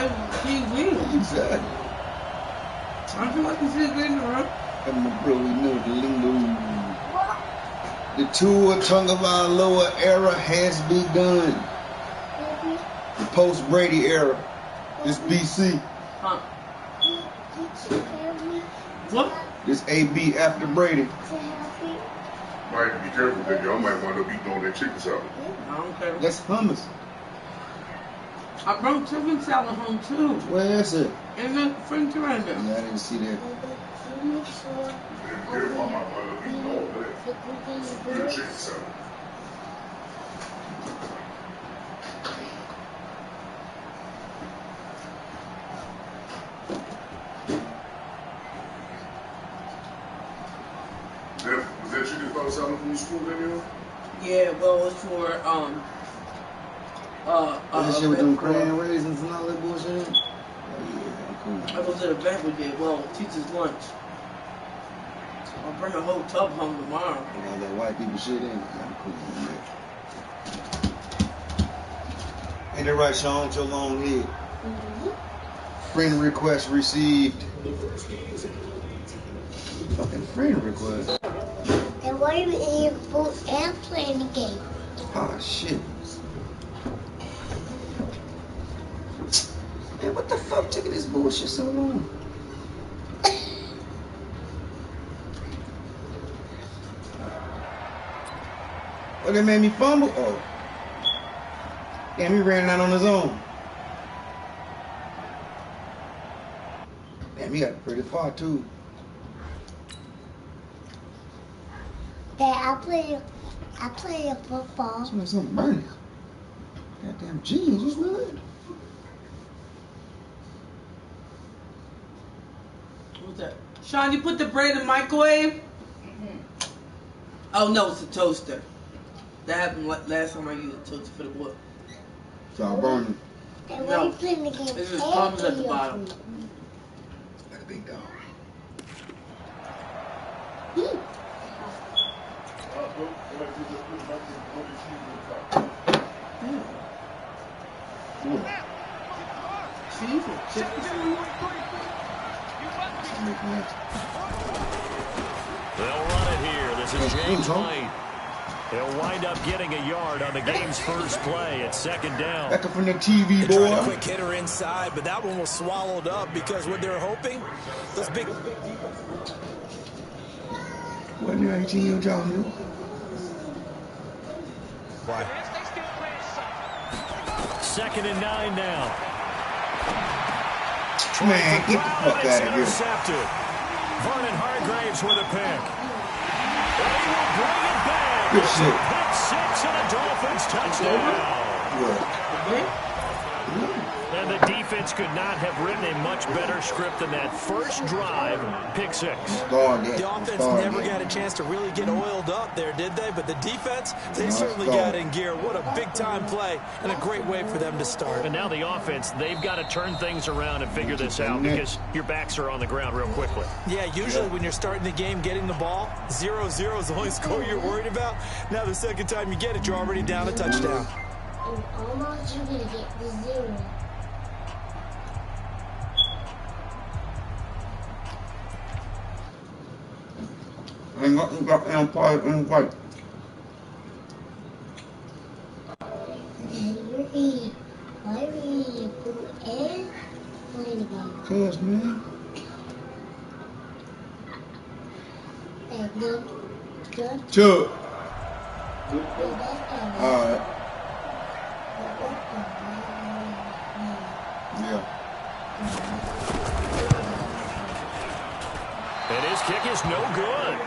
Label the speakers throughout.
Speaker 1: because she wins.
Speaker 2: Exactly.
Speaker 1: I feel like she's getting her.
Speaker 2: And my bro, we know the lingo. The Tua Tagovailoa era has begun. The post-Brady era. This BC.
Speaker 1: Huh? What?
Speaker 2: This AB after Brady.
Speaker 3: Might be careful because y'all might wind up eating all that chicken salad.
Speaker 1: I don't care.
Speaker 2: That's hummus.
Speaker 1: I brought chicken salad home too.
Speaker 2: Where is it?
Speaker 1: In the refrigerator.
Speaker 2: Yeah, I didn't see that.
Speaker 3: Careful, I might wind up eating all that. Good chicken salad. Was that chicken salad from the school, Daniel?
Speaker 1: Yeah, well, it's for
Speaker 2: That shit with them crayon raisins and all that bullshit? Oh yeah, cool.
Speaker 1: I was at an event we did. Well, teacher's lunch. I'll bring a whole tub home tomorrow.
Speaker 2: And all that white people shit in. I'm cool on that. Ain't that right, Sean? With your long head. Friend request received. Fucking friend request.
Speaker 4: And why are you eating food and playing the game?
Speaker 2: Ah, shit. Man, what the fuck taking this bullshit so long? Oh, that made me fumble? Oh. Damn, he ran out on his own. Damn, he got pretty far, too.
Speaker 4: Dad, I play a football.
Speaker 2: Smells like something burning. Goddamn jeans, you smell it?
Speaker 1: What's that? Sean, you put the bread in the microwave? Oh, no, it's a toaster. That happened last time I used a toaster for the book.
Speaker 2: It's all burning.
Speaker 4: Dad, why are you playing the game?
Speaker 1: It's just crumbs at the bottom.
Speaker 2: Like a big dog.
Speaker 1: Cheese or chicken?
Speaker 5: They'll run it here. This is James White. They'll wind up getting a yard on the game's first play at second down.
Speaker 2: Back up from the TV,
Speaker 6: They tried a
Speaker 2: boy.
Speaker 6: quick hitter inside, but that one was swallowed up because what they're hoping, those big...
Speaker 2: Wasn't there 18-year-old John Hill?
Speaker 6: Why?
Speaker 5: Second and 9 now.
Speaker 2: Man, get the fuck out of here.
Speaker 5: Intercepted. Vernon Hargraves with a pick. They will bring it back.
Speaker 2: Good shit.
Speaker 5: Pick six and a Dolphins touchdown.
Speaker 2: What?
Speaker 5: And the defense could not have written a much better script than that first drive, pick six.
Speaker 6: The offense never got a chance to really get oiled up there, did they? But the defense, they certainly got in gear. What a big-time play and a great way for them to start.
Speaker 5: And now the offense, they've got to turn things around and figure this out because your backs are on the ground real quickly.
Speaker 6: Yeah, usually when you're starting the game getting the ball, 0-0 is the only score you're worried about. Now the second time you get it, you're already down a touchdown.
Speaker 4: And almost you're going to get the 0.
Speaker 2: And got and fight.
Speaker 4: And you're eating. Why are you eating food and playing the game?
Speaker 2: Cuz, man.
Speaker 4: And good. Good.
Speaker 2: Chuck.
Speaker 4: Alright.
Speaker 2: Alright. Yeah.
Speaker 5: And his kick is no good.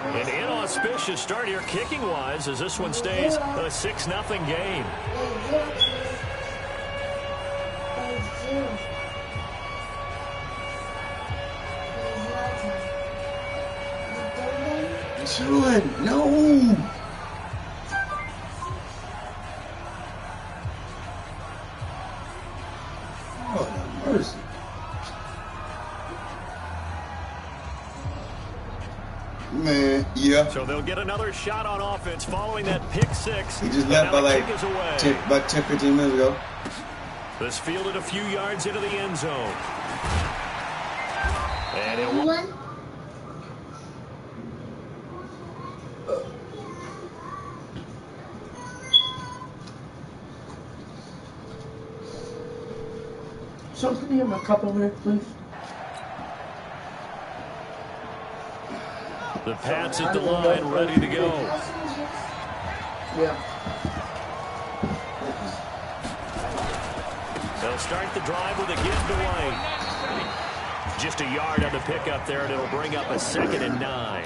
Speaker 5: An inauspicious start here kicking-wise as this one stays a 6-0 game.
Speaker 2: Should. No. Oh, mercy. Man, yeah.
Speaker 5: So they'll get another shot on offense following that pick six.
Speaker 2: He just left by like 10, 15 minutes ago.
Speaker 5: This fielded a few yards into the end zone. And it
Speaker 4: One.
Speaker 1: Something in my cup over there, please.
Speaker 5: The Pats at the line, ready to go.
Speaker 1: Yeah.
Speaker 5: They'll start the drive with a give to White. Just a yard on the pickup there, and it'll bring up a 2nd and 9.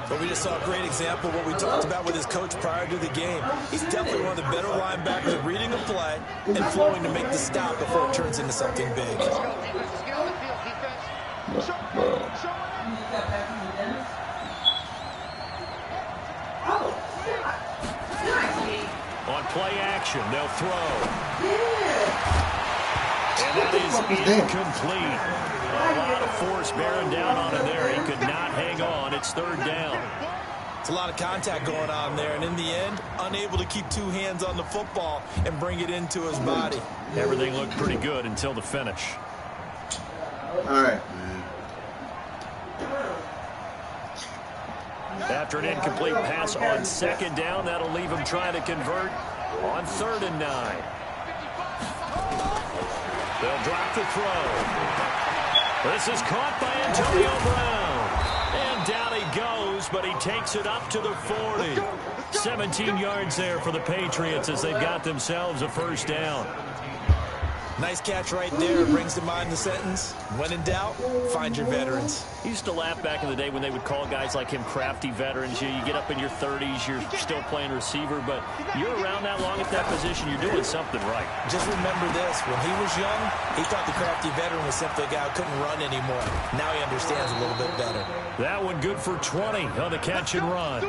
Speaker 6: But we just saw a great example of what we talked about with his coach prior to the game. He's definitely one of the better linebackers at reading a play and flowing to make the stop before it turns into something big.
Speaker 5: On play action, they'll throw. And that is incomplete. A lot of force bearing down on him there. He could not hang on. It's 3rd down.
Speaker 6: It's a lot of contact going on there, and in the end, unable to keep 2 hands on the football and bring it into his body.
Speaker 5: Everything looked pretty good until the finish.
Speaker 2: All right.
Speaker 5: After an incomplete pass on 2nd down, that'll leave him trying to convert on 3rd and 9. They'll drop the throw. This is caught by Antonio Brown. And down he goes, but he takes it up to the 40. 17 yards there for the Patriots as they've got themselves a 1st down.
Speaker 6: Nice catch right there. Brings to mind the sentence, when in doubt, find your veterans.
Speaker 5: He used to laugh back in the day when they would call guys like him crafty veterans. You get up in your 30s, you're still playing receiver, but you're around that long at that position, you're doing something right.
Speaker 6: Just remember this, when he was young, he thought the crafty veteran was simply a guy who couldn't run anymore. Now he understands a little bit better.
Speaker 5: That one good for 20 on the catch and run.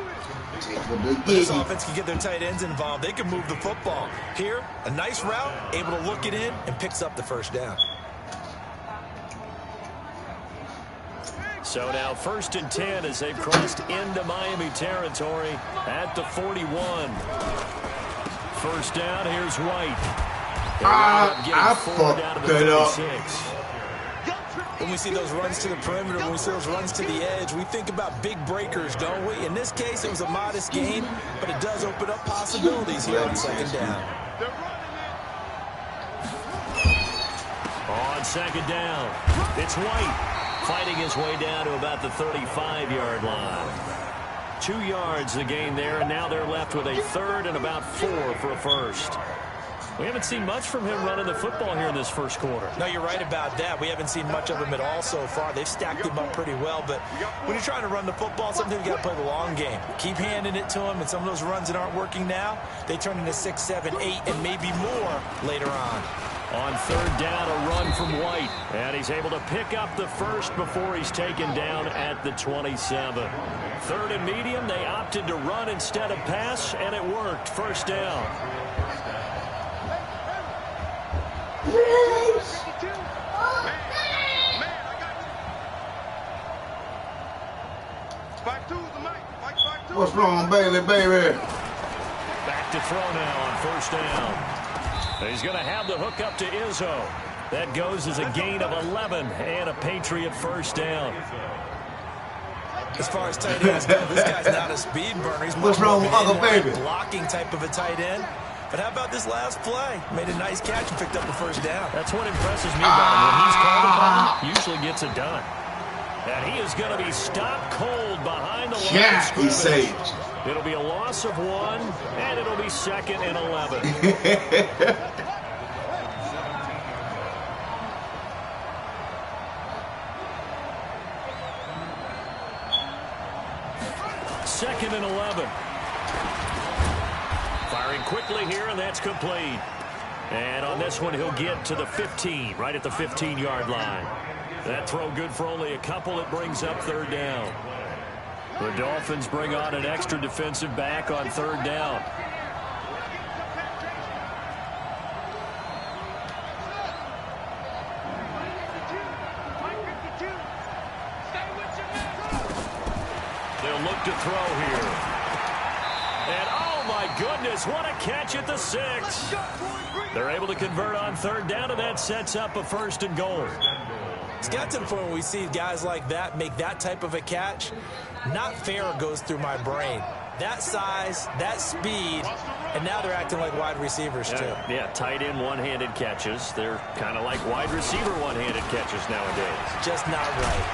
Speaker 6: This offense can get their tight ends involved. They can move the football. Here, a nice route, able to look it in, and picks up the 1st down.
Speaker 5: So now 1st and 10 as they've crossed into Miami territory at the 41. 1st down, here's White.
Speaker 2: I fucked it up.
Speaker 6: When we see those runs to the perimeter, when we see those runs to the edge, we think about big breakers, don't we? In this case, it was a modest gain, but it does open up possibilities here on 2nd down.
Speaker 5: On 2nd down, it's White fighting his way down to about the 35-yard line. 2 yards the gain there, and now they're left with a 3rd and about 4 for a 1st. We haven't seen much from him running the football here in this 1st quarter.
Speaker 6: No, you're right about that. We haven't seen much of him at all so far. They've stacked him up pretty well, but when you're trying to run the football, sometimes you got to play the long game. Keep handing it to him, and some of those runs that aren't working now, they turn into 6, 7, 8, and maybe more later on.
Speaker 5: On 3rd down, a run from White, and he's able to pick up the 1st before he's taken down at the 27. 3rd and medium, they opted to run instead of pass, and it worked. 1st down.
Speaker 2: What's wrong, Bailey, baby?
Speaker 5: Back to throw now on 1st down. He's going to have the hook up to Izzo. That goes as a gain of 11 and a Patriot 1st down.
Speaker 6: As far as tight ends go, this guy's not a speed burner. He's
Speaker 2: What's wrong with Uncle Baby?
Speaker 6: Blocking type of a tight end. But how about this last play? Made a nice catch and picked up a 1st down.
Speaker 5: That's what impresses me about him. When he's called upon, usually gets it done. And he is going to be stopped cold behind the line of scrimmage. It'll be a loss of 1, and it'll be 2nd and 11. Second and 11. Firing quickly here, and that's complete. And on this one, he'll get to the 15, right at the 15-yard line. That throw good for only a couple. It brings up 3rd down. The Dolphins bring on an extra defensive back on 3rd down. They'll look to throw here. And oh my goodness, what a catch at the 6. They're able to convert on third down, and that sets up a 1st and goal.
Speaker 6: It's got to the point where we see guys like that make that type of a catch. Not fair goes through my brain. That size, that speed, and now they're acting like wide receivers too.
Speaker 5: Yeah, tight end one-handed catches. They're kind of like wide receiver one-handed catches nowadays.
Speaker 6: Just not right.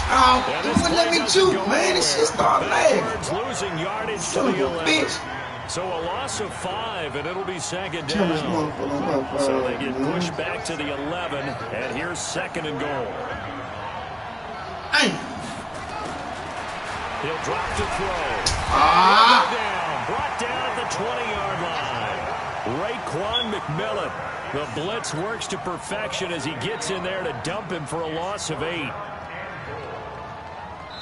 Speaker 2: Oh, wouldn't let me shoot, man. This shit started lagging.
Speaker 5: Losing yardage to
Speaker 2: Son of
Speaker 5: the
Speaker 2: a
Speaker 5: 11.
Speaker 2: bitch.
Speaker 5: So a loss of 5, and it'll be 2nd down. So they get pushed back to the 11, and here's 2nd and goal. He'll drop to throw. Brought down at the 20-yard line. Raekwon McMillan. The blitz works to perfection as he gets in there to dump him for a loss of 8.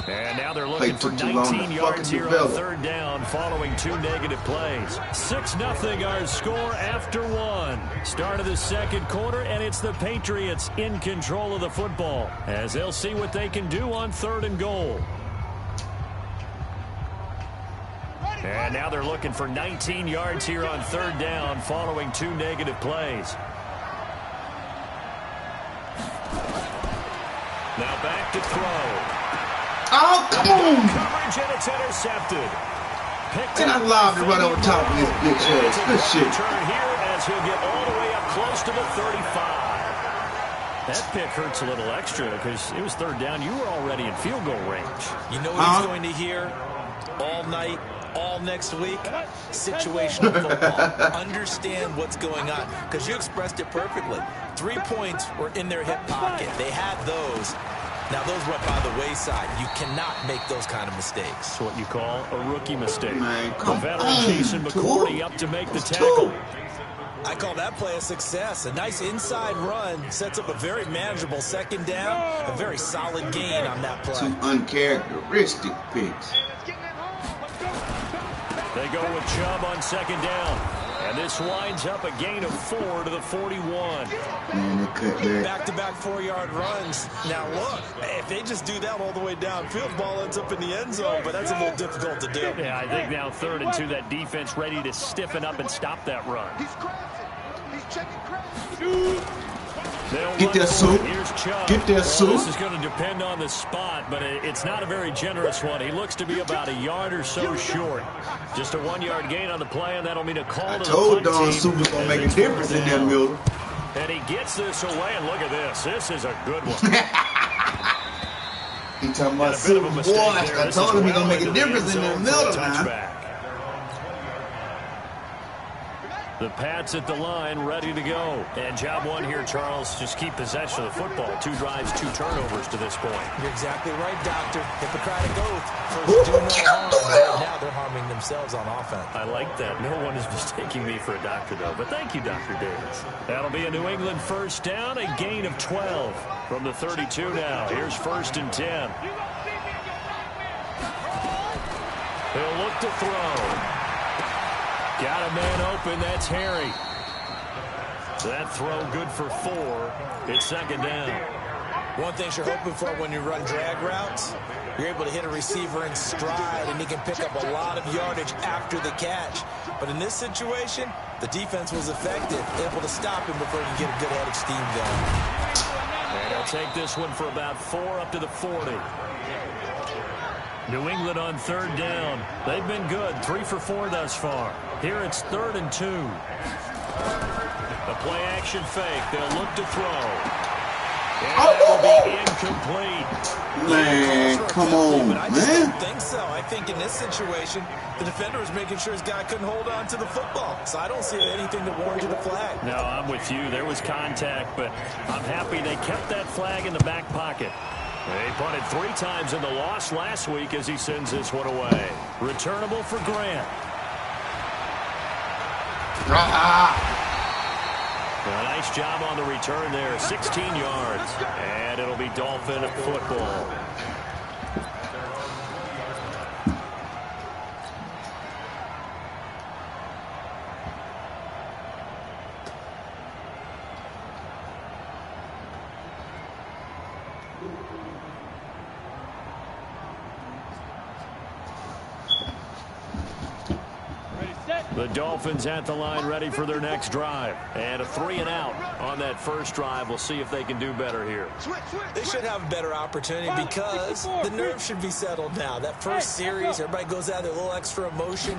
Speaker 5: And now they're looking for 19 yards here on 3rd down following 2 negative plays. 6-0 our score after 1. Start of the 2nd quarter, and it's the Patriots in control of the football as they'll see what they can do on 3rd and goal. And now they're looking for 19 yards here on 3rd down following 2 negative plays. Now back to throw.
Speaker 2: Oh, come on.
Speaker 5: Coverage, and it's intercepted.
Speaker 2: And I love to run over top of this bitch ass. Good shit.
Speaker 5: Turn here as he'll get all the way up close to the 35. That pick hurts a little extra because it was 3rd down. You were already in field goal range.
Speaker 6: You know what he's going to hear all night, all next week? Situational football. Understand what's going on because you expressed it perfectly. 3 points were in their hip pocket. They had those. Now, those went by the wayside. You cannot make those kind of mistakes.
Speaker 5: It's what you call a rookie mistake.
Speaker 2: Man,
Speaker 5: the veteran Jason McCourty up to make the tackle.
Speaker 6: I call that play a success. A nice inside run sets up a very manageable 2nd down. A very solid gain on that play.
Speaker 2: 2 uncharacteristic picks.
Speaker 5: They go with Chubb on 2nd down. And this winds up a gain of 4 to the 41.
Speaker 2: Man, they cut that.
Speaker 6: Back-to-back 4-yard runs. Now, look, if they just do that all the way downfield, ball ends up in the end zone, but that's a little difficult to do.
Speaker 5: Yeah, I think now 3rd and 2, that defense ready to stiffen up and stop that run.
Speaker 2: Get that soup. Get that soup.
Speaker 5: This is going to depend on the spot, but it's not a very generous one. He looks to be about a yard or so short. Just a 1-yard gain on the play, and that'll mean a call to the punt team.
Speaker 2: I told Don Soup was going to make a difference in that middle.
Speaker 5: And he gets this away, and look at this. This is a good one.
Speaker 2: He talking about Soup. Boy, I told him he's going to make a difference in that middle now.
Speaker 5: The Pats at the line, ready to go. And job 1 here, Charles, just keep possession of the football. 2 drives, 2 turnovers to this point.
Speaker 6: You're exactly right, Doctor. Hippocratic oath. First, do no harm. Right now, they're harming themselves on offense.
Speaker 5: I like that. No one is mistaking me for a doctor, though. But thank you, Dr. Davis. That'll be a New England 1st down, a gain of 12 from the 32 now. Here's 1st and 10. He'll look to throw. Got a man open. That's Harry. That throw good for 4. It's 2nd down.
Speaker 6: One thing you're hoping for when you run drag routes, you're able to hit a receiver in stride, and he can pick up a lot of yardage after the catch. But in this situation, the defense was effective, able to stop him before he could get a good head of steam going.
Speaker 5: And he'll take this one for about 4 up to the 40. New England on 3rd down. They've been good. 3 for 4 thus far. Here it's 3rd and 2. The play action fake. They'll look to throw. And that'll be incomplete.
Speaker 2: Man, come on,
Speaker 6: but I
Speaker 2: man.
Speaker 6: just don't think so. I think in this situation, the defender was making sure his guy couldn't hold on to the football. So I don't see anything that warranted a flag.
Speaker 5: No, I'm with you. There was contact, but I'm happy they kept that flag in the back pocket. They punted 3 times in the loss last week as he sends this one away. Returnable for Grant. A nice job on the return there. 16 yards. And it'll be Dolphin football. The Dolphins at the line ready for their next drive. And a 3-and-out on that first drive. We'll see if they can do better here.
Speaker 6: They should have a better opportunity because the nerves should be settled now. That first series, everybody goes out there, a little extra emotion.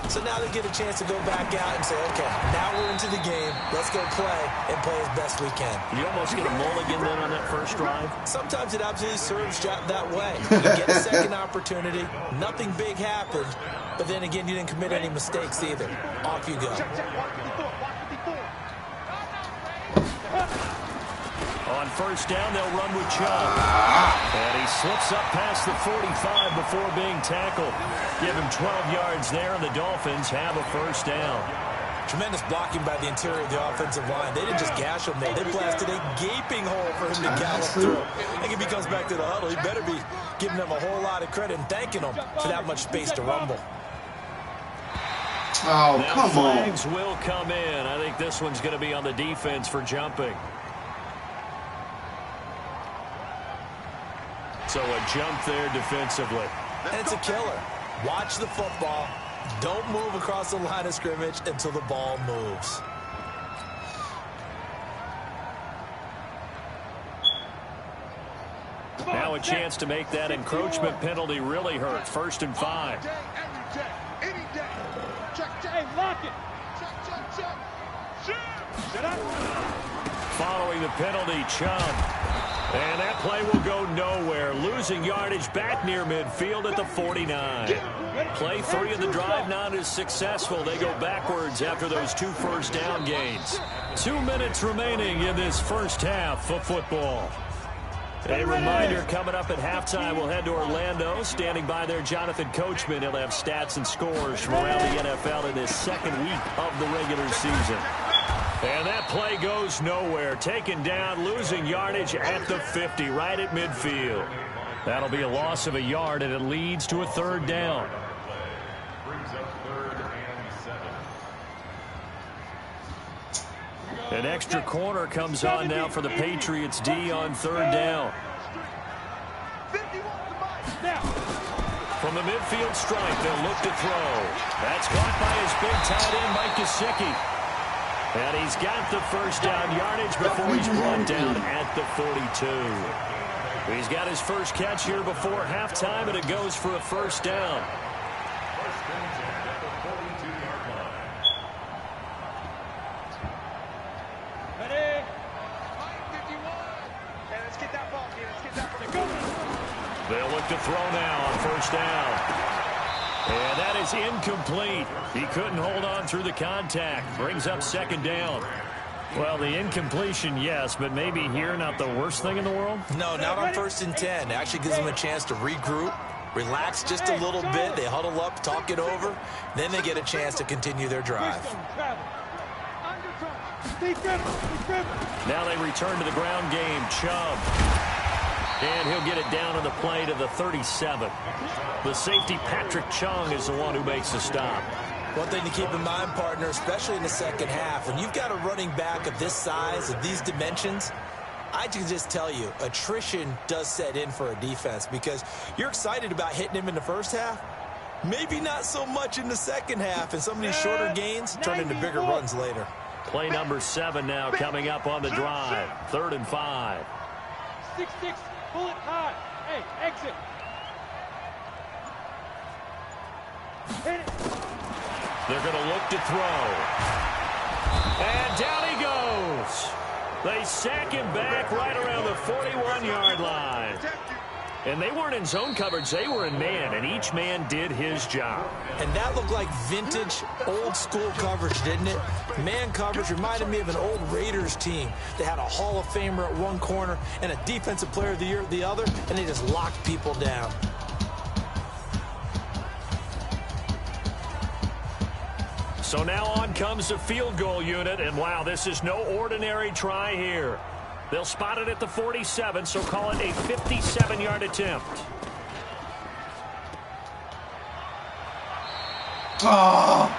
Speaker 6: So now they get a chance to go back out and say, okay, now we're into the game. Let's go play and play as best we can.
Speaker 5: You almost get a mulligan then on that first drive?
Speaker 6: Sometimes it absolutely serves that way. You get a second opportunity. Nothing big happened. But then again, you didn't commit any mistakes either. Off you go.
Speaker 5: On first down, they'll run with Chubb. And he slips up past the 45 before being tackled. Give him 12 yards there, and the Dolphins have a first down.
Speaker 6: Tremendous blocking by the interior of the offensive line. They didn't just gash him there. They blasted a gaping hole for him to gallop through. I think if he comes back to the huddle, he better be giving them a whole lot of credit and thanking them for that much space to rumble.
Speaker 2: Oh,
Speaker 5: now
Speaker 2: come
Speaker 5: flags
Speaker 2: on.
Speaker 5: will come in. I think this one's going to be on the defense for jumping. So a jump there defensively.
Speaker 6: And it's a killer. Watch the football. Don't move across the line of scrimmage until the ball moves.
Speaker 5: Now a chance to make that encroachment penalty really hurt. 1st and 5. Following the penalty, Chubb. And that play will go nowhere. Losing yardage back near midfield at the 49. Play 3 of the drive not as successful. They go backwards after those 2 first down gains. 2 minutes remaining in this first half of football. A reminder, coming up at halftime, we'll head to Orlando. Standing by there, Jonathan Coachman. He'll have stats and scores from around the NFL in this second week of the regular season. And that play goes nowhere. Taken down, losing yardage at the 50, right at midfield. That'll be a loss of a yard, and it leads to a 3rd down. An extra corner comes on now for the Patriots D on 3rd down. From the midfield stripe, they'll look to throw. That's caught by his big tight end, Mike Gesicki. And he's got the first down yardage before he's brought down at the 42. He's got his first catch here before halftime, and it goes for a first down. They'll look to throw now on first down. And that is incomplete. He couldn't hold on through the contact. Brings up 2nd down. Well, the incompletion, yes, but maybe here not the worst thing in the world?
Speaker 6: No, not on 1st and 10. It actually gives them a chance to regroup, relax just a little bit. They huddle up, talk it over. Then they get a chance to continue their drive.
Speaker 5: Now they return to the ground game. Chubb. And he'll get it down on the play to the 37. The safety, Patrick Chung, is the one who makes the stop.
Speaker 6: One thing to keep in mind, partner, especially in the second half, when you've got a running back of this size, of these dimensions, I can just tell you, attrition does set in for a defense because you're excited about hitting him in the first half. Maybe not so much in the second half, and some of these shorter gains turn into bigger runs later.
Speaker 5: Play number 7 now coming up on the drive. 3rd and 5.
Speaker 7: 6-6, pull it hard. Hey, exit. Hit it.
Speaker 5: They're going to look to throw. And down he goes. They sack him back right around the 41-yard line. And they weren't in zone coverage. They were in man, and each man did his job.
Speaker 6: And that looked like vintage, old-school coverage, didn't it? Man coverage reminded me of an old Raiders team. They had a Hall of Famer at one corner and a Defensive Player of the Year at the other, and they just locked people down.
Speaker 5: So now on comes the field goal unit, and wow, this is no ordinary try here. They'll spot it at the 47, so call it a 57-yard attempt.
Speaker 2: Oh.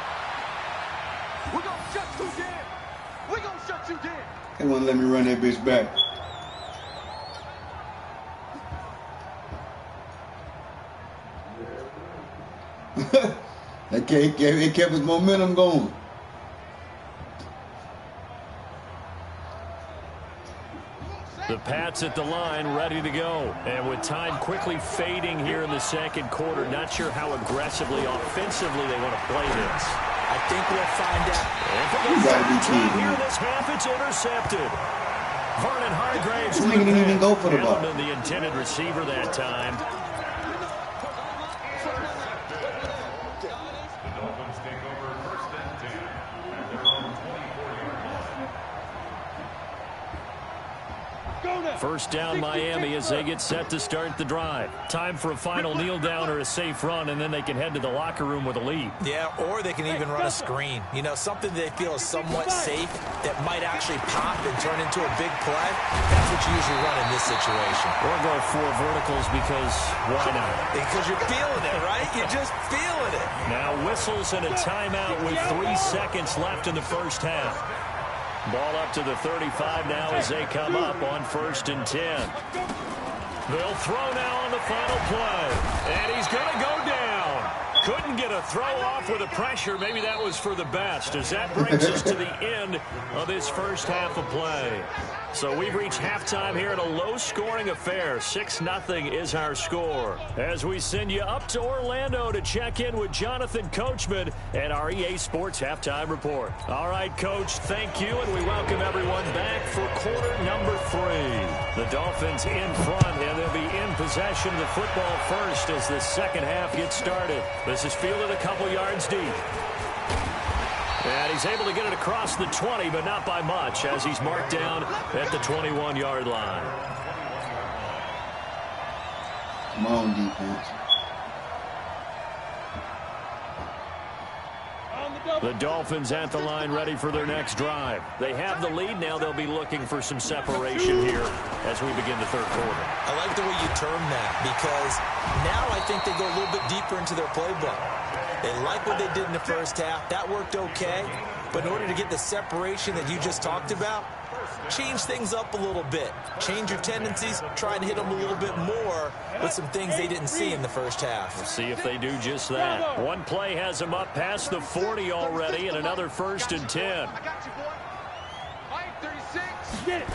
Speaker 7: We're going to shut you down. We're going to shut you down.
Speaker 2: They won't let me run that bitch back. That It kept his momentum going.
Speaker 5: The Pats at the line, ready to go. And with time quickly fading here in the second quarter, not sure how aggressively, offensively they want to play this.
Speaker 6: I think we'll find out.
Speaker 5: And for the third time here in this half, it's intercepted. Vernon Hargraves
Speaker 2: this nigga didn't even go for the ball.
Speaker 5: The intended receiver that time. First down Miami as they get set to start the drive. Time for a final kneel down or a safe run, and then they can head to the locker room with a lead.
Speaker 6: Yeah, or they can even run a screen. You know, something they feel is somewhat safe that might actually pop and turn into a big play. That's what you usually run in this situation.
Speaker 5: Or go 4 verticals because why not?
Speaker 6: Because you're feeling it, right? You're just feeling it.
Speaker 5: Now whistles and a timeout with 3 seconds left in the first half. Ball up to the 35 now as they come up on 1st and 10. They'll throw now on the final play. And he's going to go down. Couldn't get a throw off with the pressure. Maybe that was for the best, as that brings us to the end of this first half of play. So we've reached halftime here in a low-scoring affair. 6-0 is our score. As we send you up to Orlando to check in with Jonathan Coachman and our EA Sports Halftime Report. All right, Coach, thank you, and we welcome everyone back for quarter number 3. The Dolphins in front, and they'll be in possession of the football first as the second half gets started. This is fielded a couple yards deep. And he's able to get it across the 20, but not by much, as he's marked down at the 21-yard line.
Speaker 2: Come on, defense.
Speaker 5: The Dolphins at the line, ready for their next drive. They have the lead. Now they'll be looking for some separation here as we begin the third quarter.
Speaker 6: I like the way you term that, because now I think they go a little bit deeper into their playbook. They like what they did in the first half. That worked okay. But in order to get the separation that you just talked about, change things up a little bit. Change your tendencies. Try and hit them a little bit more with some things they didn't see in the first half.
Speaker 5: We'll see if they do just that. One play has them up past the 40 already, and another 1st and 10.
Speaker 7: I got you, boy. I ain't 36. Get it.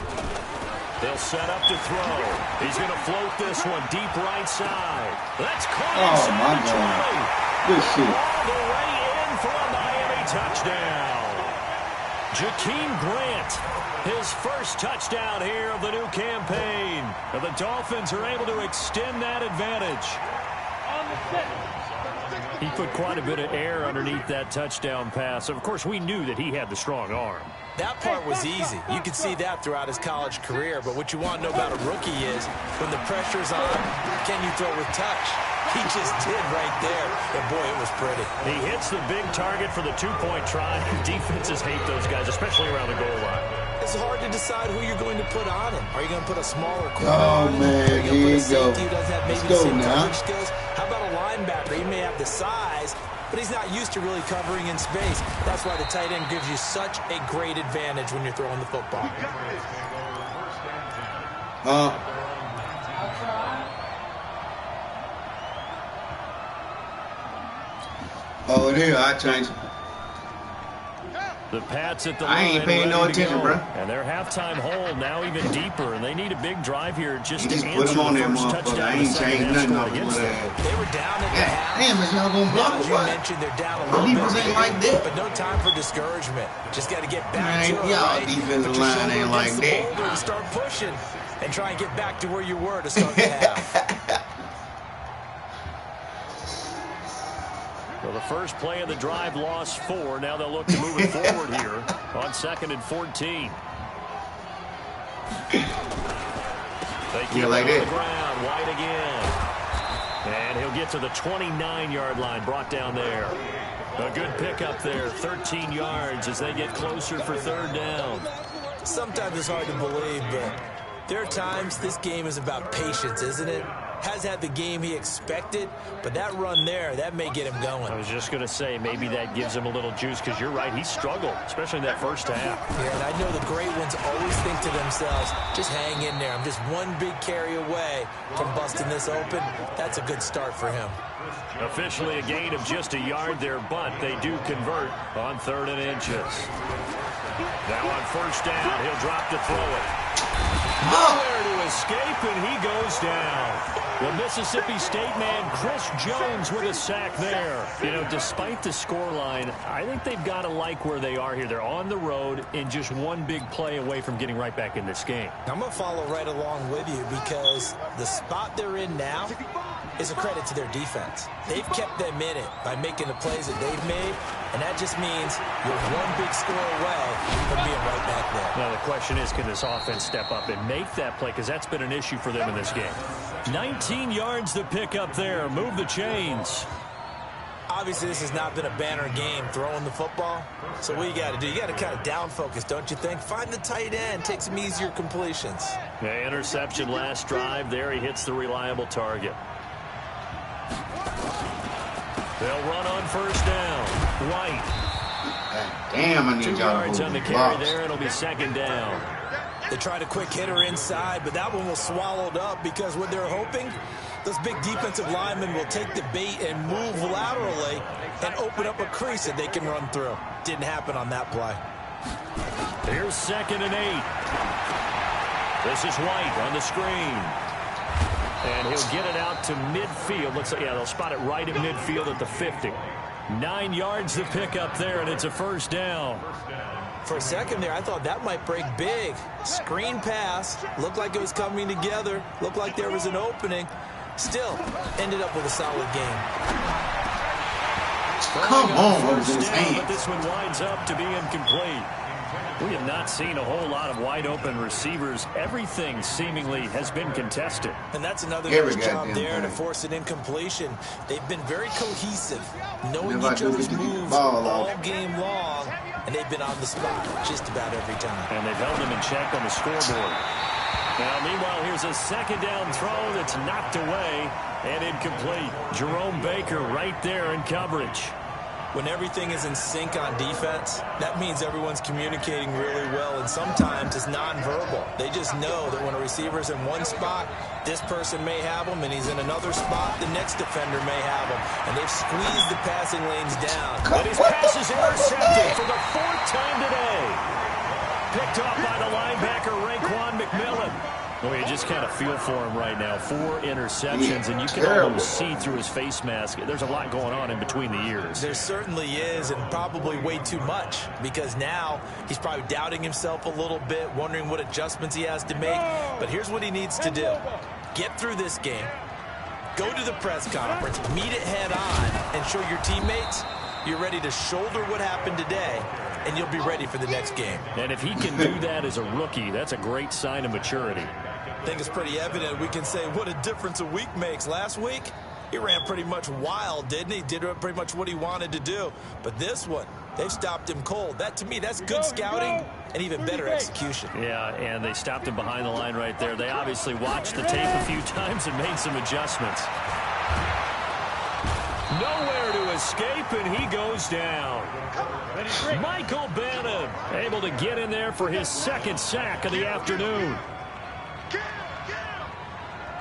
Speaker 5: They'll set up to throw. He's going to float this one deep right side. That's caught.
Speaker 2: Oh, my God. Good shit.
Speaker 5: All the way in for a Miami touchdown. Jakeem Grant, his first touchdown here of the new campaign. And the Dolphins are able to extend that advantage. He put quite a bit of air underneath that touchdown pass. Of course, we knew that he had the strong arm.
Speaker 6: That part was easy. You could see that throughout his college career. But what you want to know about a rookie is when the pressure's on, can you throw with touch? He just did right there. And, boy, it was pretty.
Speaker 5: He hits the big target for the 2-point try. Defenses hate those guys, especially around the goal line.
Speaker 6: It's hard to decide who you're going to put on him. Are you going to put a smaller corner
Speaker 2: on him?
Speaker 6: Man,
Speaker 2: here you go.
Speaker 6: Let's go now. Skills? How about a linebacker? He may have the size, but he's not used to really covering in space. That's why the tight end gives you such a great advantage when you're throwing the football.
Speaker 2: Oh, it is. I changed it.
Speaker 5: The Pats at the line.
Speaker 2: I ain't paying no attention, bro.
Speaker 5: And their halftime hole now even deeper, and they need a big drive here just to
Speaker 2: put
Speaker 5: answer
Speaker 2: him on
Speaker 5: the
Speaker 2: there,
Speaker 5: first
Speaker 2: motherfucker.
Speaker 5: touchdown.
Speaker 2: I ain't changed nothing off of that.
Speaker 6: They were down at the half.
Speaker 2: Damn, it's not gonna block
Speaker 6: as you mentioned, they're down a little
Speaker 2: defense
Speaker 6: bit,
Speaker 2: ain't like that.
Speaker 6: but no time for discouragement. Just got to get back to it.
Speaker 2: Y'all
Speaker 6: Right?
Speaker 2: defensive line ain't like that.
Speaker 6: And start pushing and try and get back to where you were to start the half.
Speaker 5: Well, the first play of the drive lost 4. Now they'll look to move it forward here on 2nd and 14. They keep
Speaker 2: like
Speaker 5: it on
Speaker 2: that.
Speaker 5: the ground. White again. And he'll get to the 29-yard line, brought down there. A good pickup there, 13 yards as they get closer for 3rd down.
Speaker 6: Sometimes it's hard to believe, but there are times this game is about patience, isn't it? has had the game he expected, but that run there, that may get him going.
Speaker 5: I was just going to say, maybe that gives him a little juice, because you're right, he struggled, especially in that first half.
Speaker 6: Yeah, and I know the great ones always think to themselves, just hang in there. I'm just one big carry away from busting this open. That's a good start for him.
Speaker 5: Officially a gain of just a yard there, but they do convert on 3rd and inches. Now on 1st down, he'll drop to throw it. Nowhere to escape, and he goes down. The Mississippi State man, Chris Jones, with a sack there. You know, despite the scoreline, I think they've got to like where they are here. They're on the road and just one big play away from getting right back in this game.
Speaker 6: I'm going to follow right along with you because the spot they're in now is a credit to their defense. They've kept them in it by making the plays that they've made, and that just means you're one big score away from being right back there.
Speaker 5: Now the question is, can this offense step up and make that play? Because that's been an issue for them in this game. 19 yards to pick up there. Move the chains.
Speaker 6: Obviously, this has not been a banner game throwing the football. So what you got to do, you got to kind of down focus, don't you think? Find the tight end, take some easier completions.
Speaker 5: Yeah, interception last drive. There he hits the reliable target. They'll run on 1st down. White.
Speaker 2: Damn, I need
Speaker 5: 2
Speaker 2: y'all
Speaker 5: yards
Speaker 2: to
Speaker 5: on the
Speaker 2: hold
Speaker 5: carry
Speaker 2: box.
Speaker 5: there. It'll be 2nd down.
Speaker 6: They tried a quick hitter inside, but that one was swallowed up because what they're hoping, those big defensive linemen will take the bait and move laterally and open up a crease that they can run through. Didn't happen on that play.
Speaker 5: Here's 2nd and 8. This is White on the screen. And he'll get it out to midfield. Looks like, yeah, they'll spot it right at midfield at the 50. 9 yards to pick up there, and it's a 1st down.
Speaker 6: For a second there, I thought that might break big. Screen pass. Looked like it was coming together. Looked like there was an opening. Still, ended up with a solid game.
Speaker 2: Come on, what was in his
Speaker 5: Down, but
Speaker 2: hands?
Speaker 5: this one winds up to be incomplete. We have not seen a whole lot of wide-open receivers. Everything seemingly has been contested.
Speaker 6: And that's another
Speaker 2: Every
Speaker 6: nice job
Speaker 2: goddamn
Speaker 6: there to
Speaker 2: thing.
Speaker 6: force an incompletion. They've been very cohesive, knowing
Speaker 2: If I
Speaker 6: each
Speaker 2: do
Speaker 6: other's
Speaker 2: get the
Speaker 6: moves
Speaker 2: ball
Speaker 6: all
Speaker 2: off.
Speaker 6: game long, and they've been on the spot just about every time.
Speaker 5: And they've held them in check on the scoreboard. Now, meanwhile, here's a 2nd down throw that's knocked away and incomplete. Jerome Baker right there in coverage.
Speaker 6: When everything is in sync on defense, that means everyone's communicating really well, and sometimes it's nonverbal. They just know that when a receiver's in one spot, this person may have him, and he's in another spot, the next defender may have him. And they've squeezed the passing lanes down.
Speaker 5: And his pass is intercepted for the 4th time today. Picked off by the linebacker, Raekwon McMillan. Well, you just kind of feel for him right now. 4 interceptions, and you can almost see through his face mask. There's a lot going on in between the ears.
Speaker 6: There certainly is, and probably way too much, because now he's probably doubting himself a little bit, wondering what adjustments he has to make. But here's what he needs to do. Get through this game. Go to the press conference, meet it head on, and show your teammates you're ready to shoulder what happened today, and you'll be ready for the next game.
Speaker 5: And if he can do that as a rookie, that's a great sign of maturity.
Speaker 6: I think it's pretty evident. We can say what a difference a week makes. Last week, he ran pretty much wild, didn't he? Did pretty much what he wanted to do. But this one, they've stopped him cold. That, to me, that's good scouting and even better execution.
Speaker 5: Yeah, and they stopped him behind the line right there. They obviously watched the tape a few times and made some adjustments. Nowhere to escape, and he goes down. Michael Bannon able to get in there for his 2nd sack of the afternoon.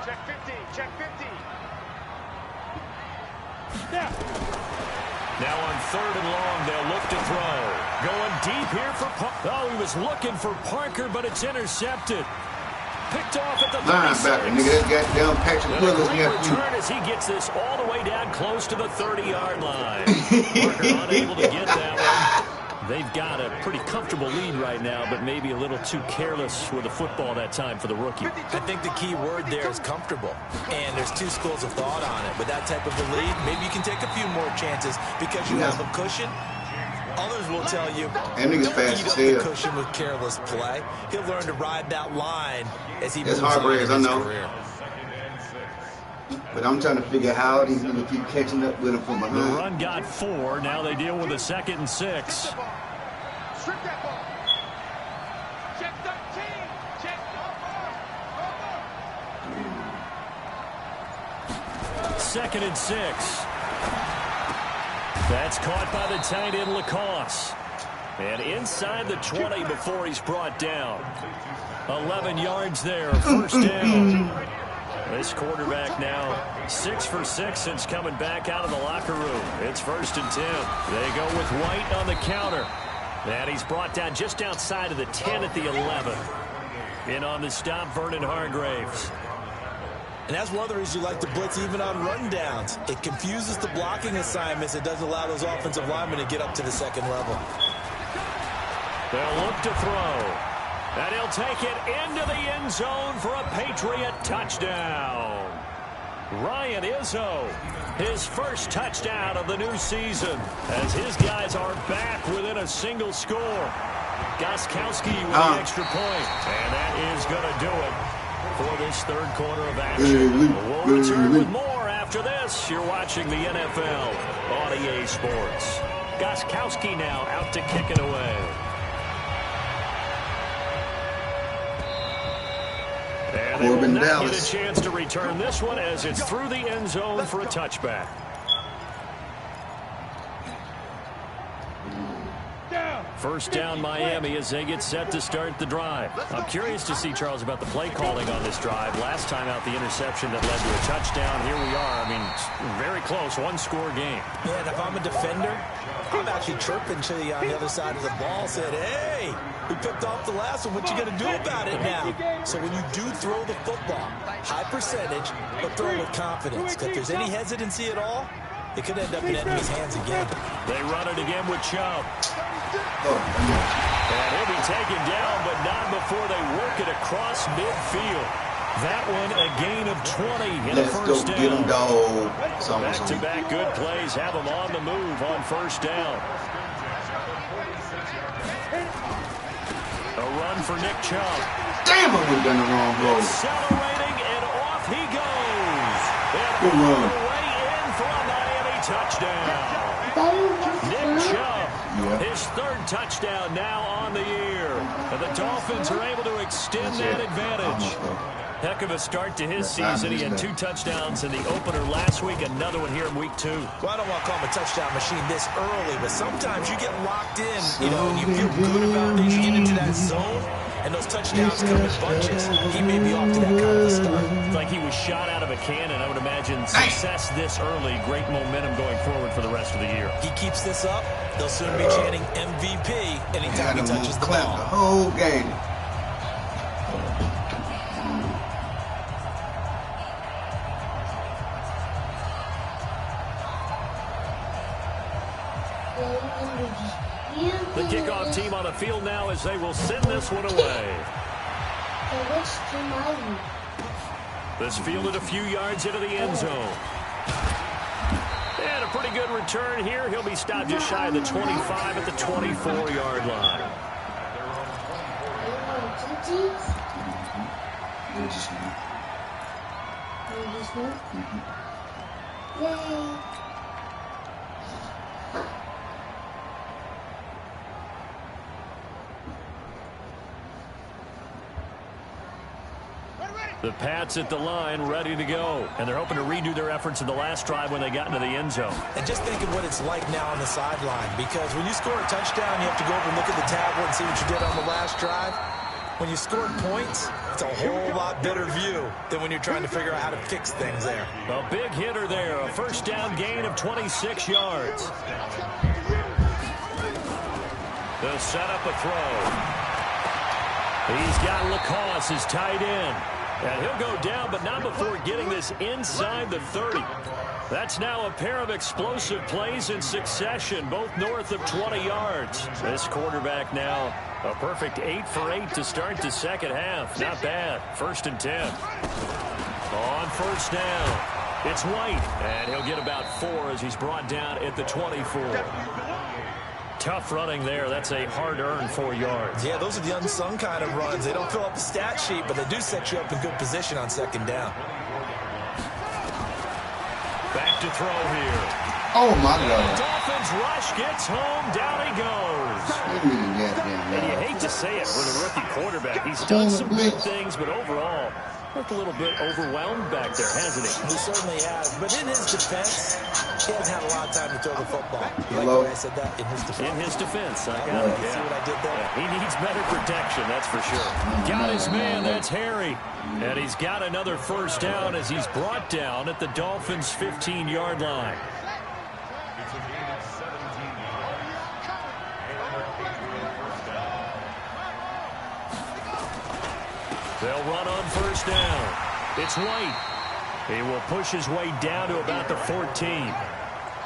Speaker 7: Check 50, check 50.
Speaker 5: Now on 3rd and long, they'll look to throw. Going deep here for Parker. Oh, he was looking for Parker, but it's intercepted. Picked off at the 36.
Speaker 2: Linebacker, nigga, that goddamn Patrick
Speaker 5: And a
Speaker 2: Willis
Speaker 5: great
Speaker 2: nephew.
Speaker 5: return as he gets this all the way down close to the 30-yard line. Parker unable to get that one. They've got a pretty comfortable lead right now, but maybe a little too careless with the football that time for the rookie.
Speaker 6: I think the key word there is comfortable. And there's 2 schools of thought on it. With that type of a lead, maybe you can take a few more chances because you have a cushion. Others will tell you,
Speaker 2: That nigga's
Speaker 6: don't
Speaker 2: fast
Speaker 6: eat
Speaker 2: as
Speaker 6: up the
Speaker 2: hell.
Speaker 6: cushion with careless play. He'll learn to ride that line as he
Speaker 2: That's
Speaker 6: moves on
Speaker 2: hard
Speaker 6: in
Speaker 2: as I
Speaker 6: his
Speaker 2: know.
Speaker 6: career.
Speaker 2: But I'm trying to figure out how these niggas keep catching up with him from
Speaker 5: The
Speaker 2: behind.
Speaker 5: run got 4. Now they deal with a 2nd and 6.
Speaker 7: Strip that ball. Check 13. Check.
Speaker 5: 2nd and 6. That's caught by the tight end, Lacoste. And inside the 20 before he's brought down. 11 yards there, 1st down. This quarterback now 6 for 6 since coming back out of the locker room. It's 1st and 10. They go with White on the counter. And he's brought down just outside of the 10 at the 11. In on the stop, Vernon Hargraves.
Speaker 6: And that's one of the reasons you like to blitz even on run downs. It confuses the blocking assignments. It doesn't allow those offensive linemen to get up to the 2nd level.
Speaker 5: They'll look to throw. And he'll take it into the end zone for a Patriot touchdown. Ryan Izzo, his first touchdown of the new season, as his guys are back within a single score. Gostkowski with the extra point. And that is going to do it for this 3rd quarter of action. We'll return with more after this. You're watching the NFL on EA Sports. Gostkowski now out to kick it away. And they will not get a chance to return this one as it's through the end zone for a touchback. First down Miami as they get set to start the drive. I'm curious to see, Charles, about the play calling on this drive. Last time out, the interception that led to a touchdown. Here we are. I mean, very close, 1-score game.
Speaker 6: Yeah, and if I'm a defender, I'm actually chirping to you on the other side of the ball, said, hey, we picked off the last one. What you going to do about it now? So when you do throw the football, high percentage, but throw with confidence. If there's any hesitancy at all, it could end up in enemy's hands again.
Speaker 5: They run it again with Chubb. And he'll be taken down, but not before they work it across midfield. That one a gain of 20 in the first down.
Speaker 2: Get him, dog.
Speaker 5: Back-to-back good plays have them on the move on 1st down. A run for Nick Chubb.
Speaker 2: Damn, I would've done the wrong road.
Speaker 5: Accelerating, and off he goes.
Speaker 2: Good run.
Speaker 5: Way in for a Miami touchdown. Nick Chubb. His 3rd touchdown now on the year. And the Dolphins are able to extend that advantage. Heck of a start to his season. He had 2 touchdowns in the opener last week, another one here in week 2.
Speaker 6: Well, I don't want to call him a touchdown machine this early, but sometimes you get locked in, you know, and you feel good about things. You get into that zone, and those touchdowns come in bunches. He may be off to that kind of a start.
Speaker 5: It's like he was shot out of a cannon. I would imagine success this early, great momentum going forward for the rest of the year.
Speaker 6: He keeps this up, they'll soon be chanting MVP anytime he touches the ball.
Speaker 2: The whole game.
Speaker 5: The kickoff team on the field now as they will send this one away. This fielded a few yards into the end zone. And a pretty good return here. He'll be stopped just shy of the 25 at the 24-yard line. The Pats at the line, ready to go. And they're hoping to redo their efforts in the last drive when they got into the end zone.
Speaker 6: And just think of what it's like now on the sideline. Because when you score a touchdown, you have to go over and look at the tablet and see what you did on the last drive. When you scored points, it's a whole lot better view than when you're trying to figure out how to fix things there.
Speaker 5: A big hitter there. A first down gain of 26 yards. They'll set up a throw. He's got Lacoste as tight end. And he'll go down, but not before getting this inside the 30. That's now a pair of explosive plays in succession, both north of 20 yards. This quarterback now a perfect 8 for 8 to start the second half. Not bad. 1st and 10. On 1st down, it's White. And he'll get about 4 as he's brought down at the 24. Tough running there. That's a hard-earned 4 yards.
Speaker 6: Yeah, those are the unsung kind of runs. They don't fill up the stat sheet, but they do set you up in good position on 2nd down.
Speaker 5: Back to throw here.
Speaker 2: Oh, my God.
Speaker 5: Dolphins rush, gets home, down he goes. And you hate to say it with a rookie quarterback. He's done some good things, but overall, Looked a little bit overwhelmed back there, hasn't he?
Speaker 6: He certainly has. But in his defense, he hasn't had a lot of time to throw the football. You like the way I said that? In his defense.
Speaker 5: In his defense. I got it.
Speaker 6: See what I did there?
Speaker 5: Yeah, he needs better protection, that's for sure. Got his man. That's Harry. And he's got another first down as he's brought down at the Dolphins' 15-yard line. They'll run on first down. It's White. He will push his way down to about the 14.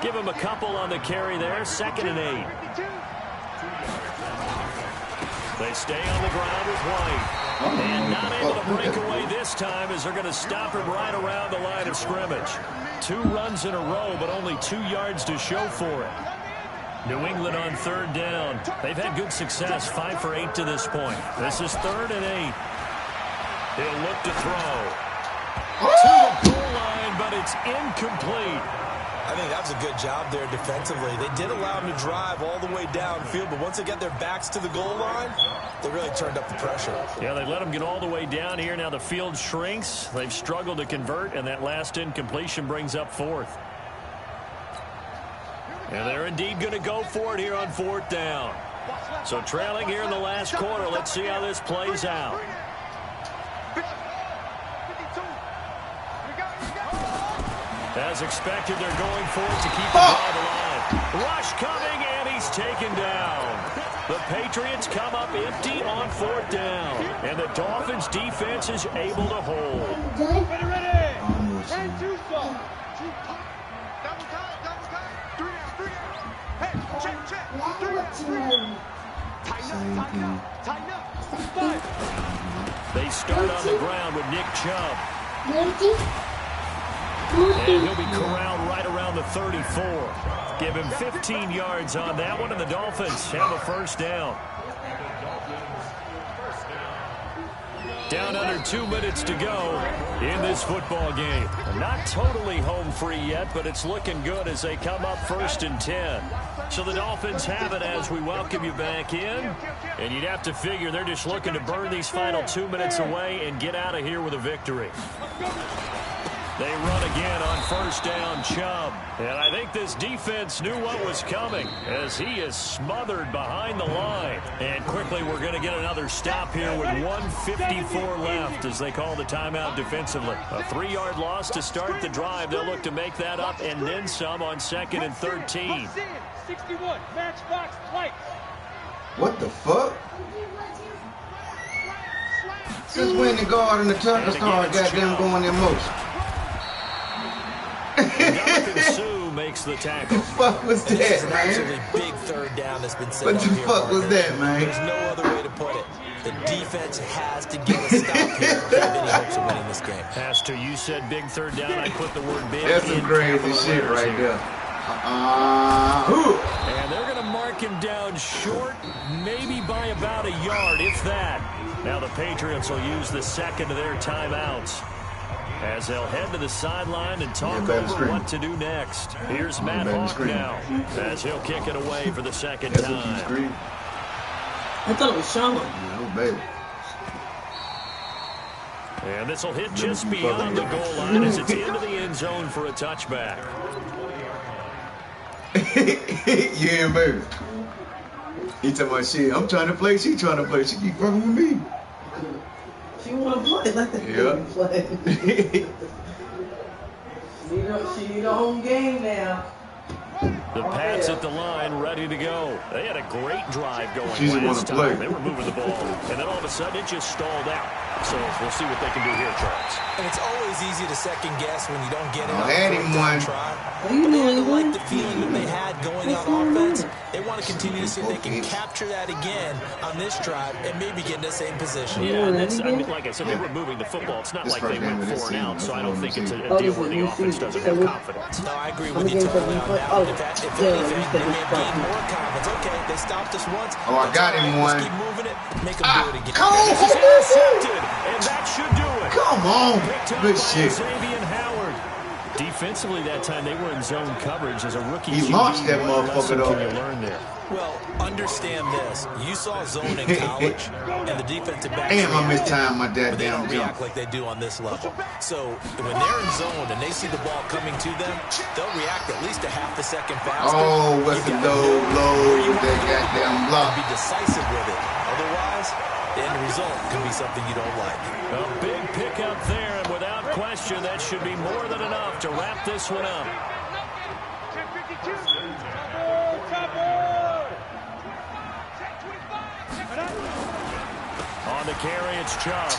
Speaker 5: Give him a couple on the carry there. 2nd and 8. They stay on the ground with White. And not able to break away this time as they're going to stop him right around the line of scrimmage. 2 runs in a row, but only 2 yards to show for it. New England on 3rd down. They've had good success, 5 for 8 to this point. This is 3rd and 8. He'll look to throw. To the goal line, but it's incomplete.
Speaker 6: I think that was a good job there defensively. They did allow him to drive all the way downfield, but once they got their backs to the goal line, they really turned up the pressure.
Speaker 5: Yeah, they let him get all the way down here. Now the field shrinks. They've struggled to convert, and that last incompletion brings up 4th. And they're indeed going to go for it here on 4th down. So trailing here in the last quarter. Let's see how this plays out. As expected, they're going for it to keep the drive alive. Rush coming, and he's taken down. The Patriots come up empty on 4th down, and the Dolphins' defense is able to hold.
Speaker 4: Good.
Speaker 7: Ready. And 2 slow. Double time. 3 down. Hey, check.
Speaker 4: Tighten
Speaker 7: Tighten up. 5.
Speaker 5: They start on the ground with Nick Chubb.
Speaker 4: And
Speaker 5: And he'll be corralled right around the 34. Give him 15 yards on that one, and the Dolphins have a first down. Down under 2 minutes to go in this football game. Not totally home free yet, but it's looking good as they come up 1st and 10. So the Dolphins have it as we welcome you back in. And you'd have to figure they're just looking to burn these final 2 minutes away and get out of here with a victory. They run again on first down, Chubb. And I think this defense knew what was coming as he is smothered behind the line. And quickly we're going to get another stop here with 1:54 left as they call the timeout defensively. A 3-yard loss to start the drive. They'll look to make that up and then some on 2nd and 13.
Speaker 7: 61, matchbox, light.
Speaker 2: What the fuck? Since when the guard and the tucker started goddamn going in motion?
Speaker 5: Sue makes the tackle.
Speaker 2: What the fuck was that,
Speaker 6: This is an
Speaker 2: man?
Speaker 6: absolutely big 3rd down that's been set
Speaker 2: What
Speaker 6: up
Speaker 2: the
Speaker 6: here,
Speaker 2: fuck was
Speaker 6: Parker.
Speaker 2: that, man?
Speaker 6: There's no other way to put it. The defense has to get a stop here if they have any hopes of winning this game.
Speaker 5: Pastor, you said big 3rd down. I put the word big.
Speaker 2: That's some
Speaker 5: in
Speaker 2: crazy
Speaker 5: capital
Speaker 2: shit
Speaker 5: letters
Speaker 2: right
Speaker 5: here.
Speaker 2: there.
Speaker 5: And they're going to mark him down short, maybe by about a yard, if that. Now the Patriots will use the 2nd of their timeouts as they'll head to the sideline and talk over what to do next. Here's Matt Hawk now as he'll kick it away for the 2nd time.
Speaker 1: I thought it was Shawn.
Speaker 2: Oh, baby.
Speaker 5: And this will hit just beyond the goal line as it's into the end zone for a touchback.
Speaker 2: Yeah, baby. He talking about shit. I'm trying to play. She trying to play. She keep fucking with me.
Speaker 1: She want to play like that.
Speaker 2: Yeah.
Speaker 1: She need a home game now.
Speaker 5: The Pats at the line, ready to go. They had a great drive going
Speaker 2: She just
Speaker 5: last
Speaker 2: wanna play.
Speaker 5: time. They were moving the ball, and then all of a sudden it just stalled out. So we'll see what they can do here, Charles.
Speaker 6: And it's always easy to second guess when you don't get it on
Speaker 2: I had him one.
Speaker 6: try. But they had to like the feeling that they had going on offense. They want to continue to see if they can capture that again on this drive and maybe get in the same position.
Speaker 5: Yeah, and that's, I mean, like I said, they were moving the football. It's not like they went 4 and out, so I don't think it's a deal where the offense doesn't have confidence.
Speaker 6: No, I agree with you totally on that one. If anything, they may have gained more confidence. Okay, they stopped us once.
Speaker 2: Oh, I got him one.
Speaker 6: Let's keep moving it. Make them do it again.
Speaker 5: This is intercepted, and that should do it.
Speaker 2: Come on.
Speaker 5: Picked up
Speaker 2: Good
Speaker 5: by
Speaker 2: shit.
Speaker 5: Xavier Howard. defensively that time, they were in zone coverage as a rookie.
Speaker 2: He launched that motherfucker though.
Speaker 5: Can you learn there?
Speaker 6: Well, understand this. You saw zone in college, and the defensive backs
Speaker 2: Damn, I missed time my
Speaker 6: but they
Speaker 2: damn
Speaker 6: don't
Speaker 2: jump.
Speaker 6: react like they do on this level. So when they're in zone and they see the ball coming to them, they'll react at least a half a second faster.
Speaker 2: Oh, what's the low with that goddamn block?
Speaker 6: Be decisive with it. Otherwise, the end result could be something you don't like.
Speaker 5: A big pickup there, and without question, that should be more than enough to wrap this one up. On the carry, it's Chubb.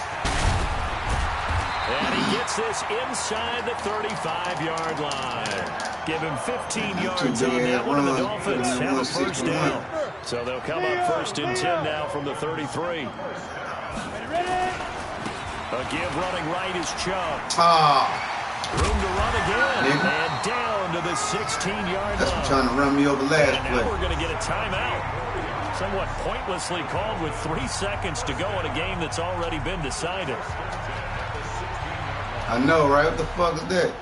Speaker 5: And he gets this inside the 35-yard line. Give him 15 yards on that one, and the Dolphins have a first down. So they'll come up 1st and 10 now from the 33. A give running right is Chubb. Room to run again. And down to the 16-yard line.
Speaker 2: That's for trying to run me over last
Speaker 5: and now
Speaker 2: play.
Speaker 5: we're going to get a timeout. Somewhat pointlessly called with 3 seconds to go in a game that's already been decided.
Speaker 2: I know, right? What the fuck is that?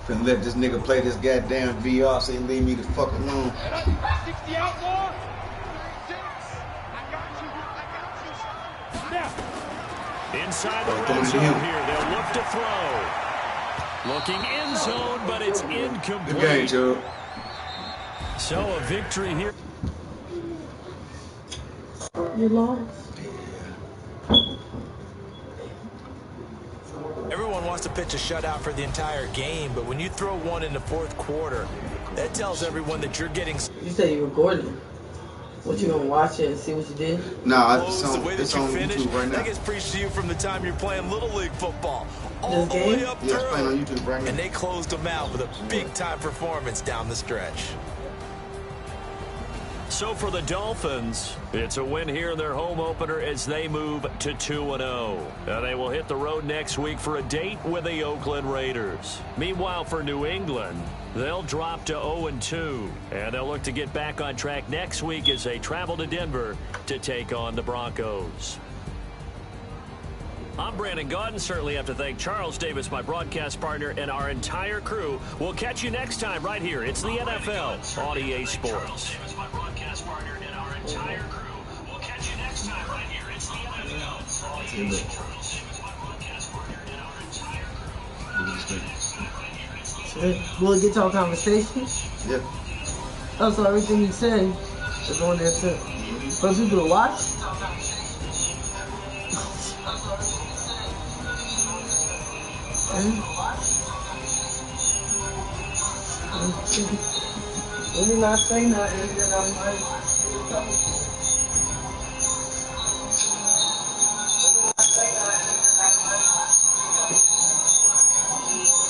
Speaker 2: Finna let this nigga play this goddamn VR so he leave me the fuck alone.
Speaker 7: 60 outlaw.
Speaker 5: Inside the red zone here, they'll look to throw. Looking end zone, but it's incomplete.
Speaker 2: Good game, Joe.
Speaker 5: So a victory here.
Speaker 1: You lost.
Speaker 6: Everyone wants to pitch a shutout for the entire game, but when you throw one in the 4th quarter, that tells everyone that you're getting...
Speaker 1: You said you recorded. What, you gonna watch it and see what you did?
Speaker 2: Nah,
Speaker 6: the way that you finish,
Speaker 2: YouTube right now.
Speaker 6: that gets preached to you from the time you're playing Little League football. All
Speaker 1: This
Speaker 6: the
Speaker 1: game?
Speaker 6: way up
Speaker 2: Yeah, it's playing on
Speaker 6: through.
Speaker 2: YouTube right now.
Speaker 6: And they closed them out with a big-time performance down the stretch.
Speaker 5: So for the Dolphins, it's a win here in their home opener as they move to 2-0. And they will hit the road next week for a date with the Oakland Raiders. Meanwhile, for New England, they'll drop to 0-2. And they'll look to get back on track next week as they travel to Denver to take on the Broncos. I'm Brandon Gaudin. Certainly have to thank Charles Davis, my broadcast partner, and our entire crew. We'll catch you next time right here. It's the NFL on EA Sports.
Speaker 1: Will it get to our conversation?
Speaker 2: Yeah.
Speaker 1: Oh, so everything you say is on there too. For people to watch? Let me not say nothing.